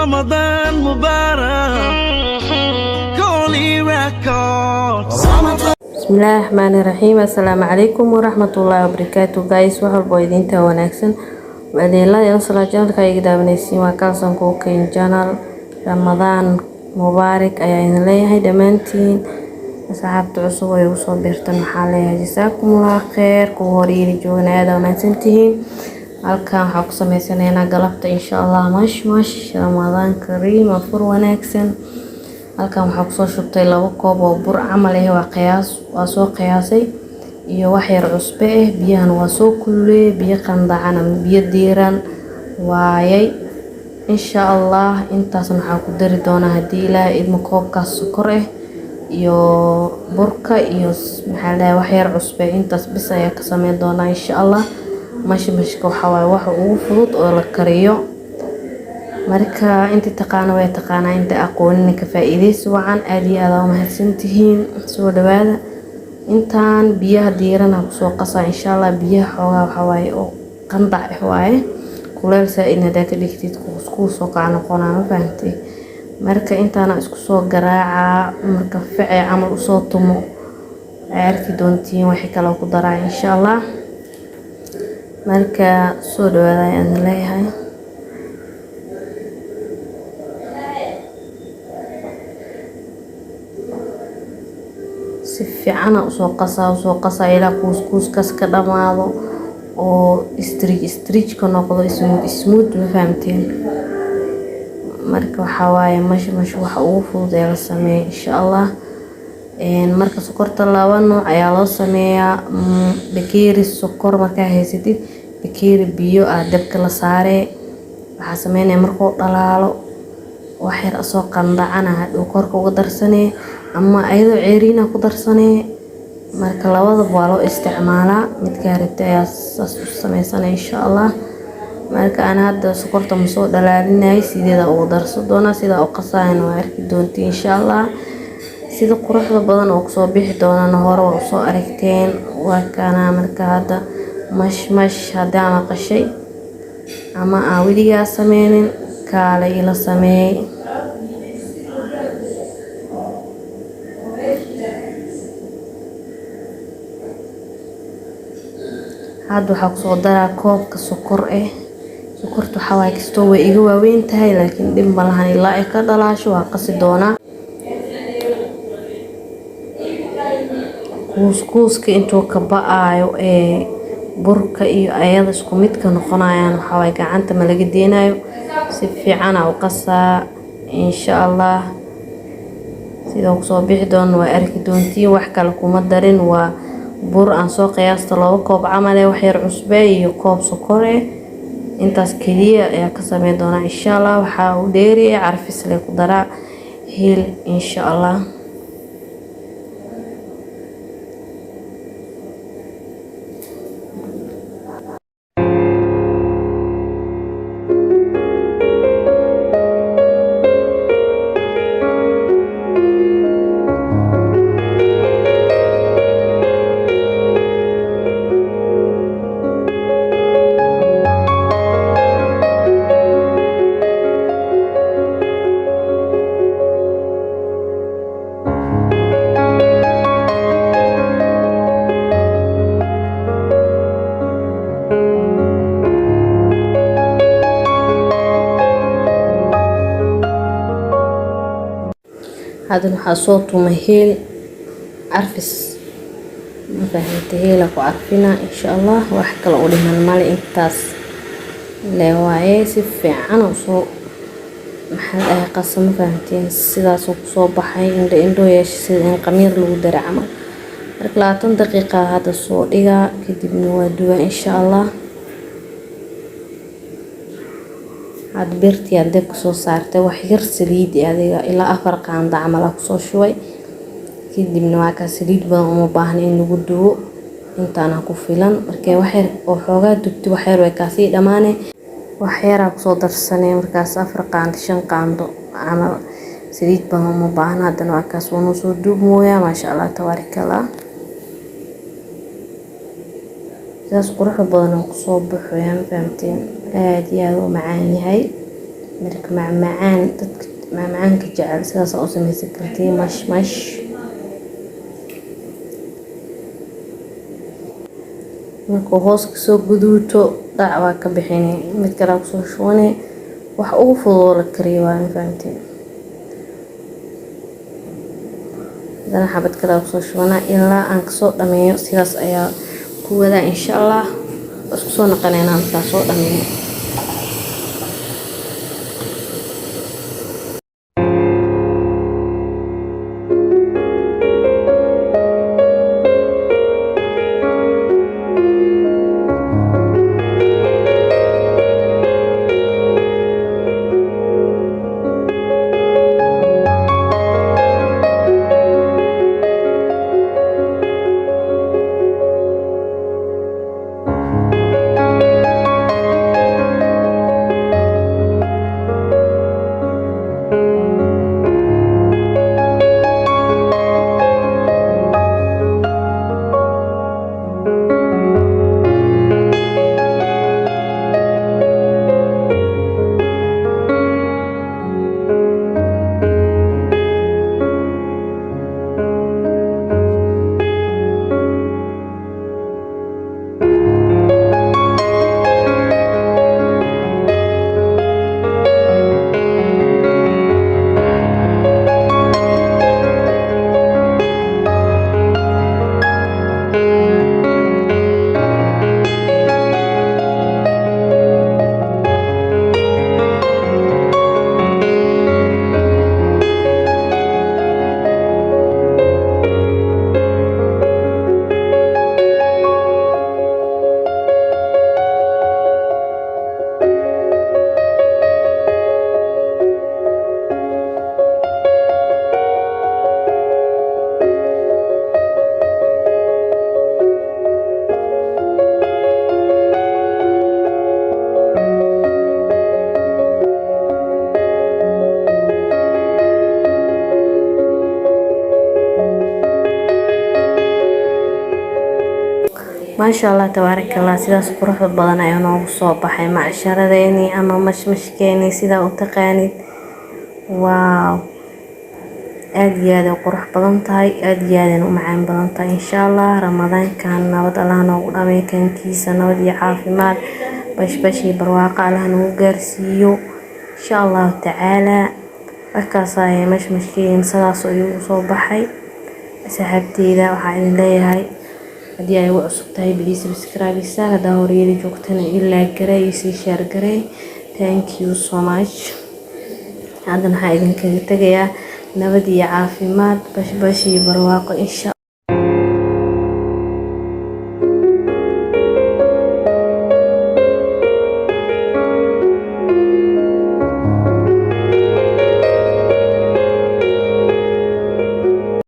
Ramadan Mubarak, Golly Records. بسم الله الرحمن الرحيم. السلام عليكم ورحمة الله وبركاته. guys waxaa boydinta wanaagsan waleelada iyo salaajada ay gadaabnaysiin waa kalsan kookeen channel. Ramadan Mubarak ayaa idin leeyahay dhamaantiin asxaabta cusub ay u soo biirtaan waxaa leeyahay jazaakumullah khair ku horiiri joognaada wanaagsantihiin. halkan waxaa ku sameysanaynaa galabta insha Allah mash Ramadan Kareem afur wanaagsan. halkan waxaa ku soo shubtay 2 koob oo bur camal ah waa soo qiyaasay iyo wax yar cusbe ah biyahan waa soo kululay biyo qandacan ama biyo diiran waayay insha Allah intaas waxaa ku dari doonaa hadii Ilaahay idmo koobkaas sokor ah iyo burka iyo maxaa la wax yar cusbe intaas bis ayaa ka sameyn doonaa insha Allah. mashka waxa waaye wax ugu fudud oo la kariyo marka inta taqaan way taqaana inta aqoonina ka faa'iideyso wacan aad iyo aad u mahadsantihiin soo dhawaada. intaan biyaha diirana ku soo qasaa insha Allah biyaha xoogaa waxa waaye oo qandac waaye kuleel saa'idna ka dhigtid ku soo qaano qonaan fahamtay. marka intaana isku soo garaaca marka ficay amal u soo tumo arki doontiin wax kale ku daraa insha Allah. marka soo dhawaada aan leeyahay si fiican u soo qasaa ilaa kuuskas ka dhamaado oo stretch ka noqdo smooth ma fahamteen. marka waxa waaye mash waxa ugu fudud ee la sameeyo insha Allah. marka sokorta laba nooc ayaa loo sameeyaa bakeeri sokor marka haysatid bakeeri biyo aad dabka la saaree waxa sameeynaa markuu dhalaalo wax yar soo qandacana hadhow korka uga darsanee ama ayadoo ceeriina ku darsanee marka labada waa loo isticmaalaa midka rabtay ayaa saas u sameeysanaa insha Allah. marka ana hadda sokorta ma soo dhalaalinay sideeda ugu darso doona sida u qasayna waa arki doontiin insha Allah. sida quruxda badan oo soo bixi doona hore oo soo aragteen waa kana marka hadda mash hada ma qashay ama awiliga sameeynin kale ila sameey hadda waxa ku soo daraa koobka sokor ah. sokortu waxa way kasto way iga waaweyn tahay laakiin dhib ma lahan ilaa ay ka dhalaasho waa qasi doona kuuska intuu ka baayo burka iyo ayada isku mid ka noqonayaan waxa way gacanta ma laga deenayo si fiican u qasaa insha Allah. sidoo soo bixi doon waa arki doontiin wax kale kuma darin waa bur aan soo qiyaasta 2 koob camal wax yar cusbe iyo koob sokor ah intaas kaliya ayaa ka sameyn doona insha Allah. waxa uu dheeriyay carfis leh ku daraa heel insha Allah. هذا الحصوت ومهيل عرفس مفاهيمته هيلا وعرفنا إن شاء الله وحكى لقولي من المال إنتاس لواعي سفي عنا وصو محل أي قصة مفاهمتين سيدا صوب بحي إندو ياش سيدين قمير لو در عمل 30 دقيقة هذا الصوت إيقا كدب نوادوا إن شاء الله. عاد بيرتي عندك سو صارت وحير سليد هذا إلى 4 قاندة عملها كسو شوي كدب نواكا سليد بدن uma baahna in lagu duwo intaana ku filan markay waxyar oo xoogaa dubti waxyar way ka sii dhamaane waxyar ku soo darsanay markaas 4 qaando 5 qaando camal saliid badan uma baahna hadan waa kaas wuu soo duub mooya ma sha Allah tabarakallah. saas qurux badan oo soo baxo yaan fahamteen aad iyo aad u macaan yahay marka macmacaan dadka macmacaanka jecel sidaas oo samaysan kartiin mash markuu hoos kasoo guduuto dhac waa ka bixinay mid kale kusoo shubanay wax ugu fudud la kariyo waa fahamteen hadana xabad kale kusoo shubanaa ilaa aan kasoo dhameeyo sidaas ayaa ku wadaa insha Allah isku soo naqanayna inta soo dhameeyo ما شاء الله تبارك الله sidaas qurux badan ayaa noogu soo baxay macsharadeeni ama mashmashkeeni sida u taqaanid waaw aad iyo aad qurux badan tahay aad iyo aad u macaan badan tahay insha Allah ramadaankan nabad Allah noogu dhameey kankiisa nabad iyo caafimaad bashbashi barwaaqo Allah noogu gaarsiiyo insha Allah tacaala markaas ay mashmashkeen sidaas ayuu soo baxay saxaabteyda waxaan idin leeyahay hadii ay cusub tahay please subscribe hada horeyda joogtana ilaa garay si share garay thank you so much hadana waxaan idin kaga tagayaa nabad iyo caafimaad bashbashi barwaaqo insha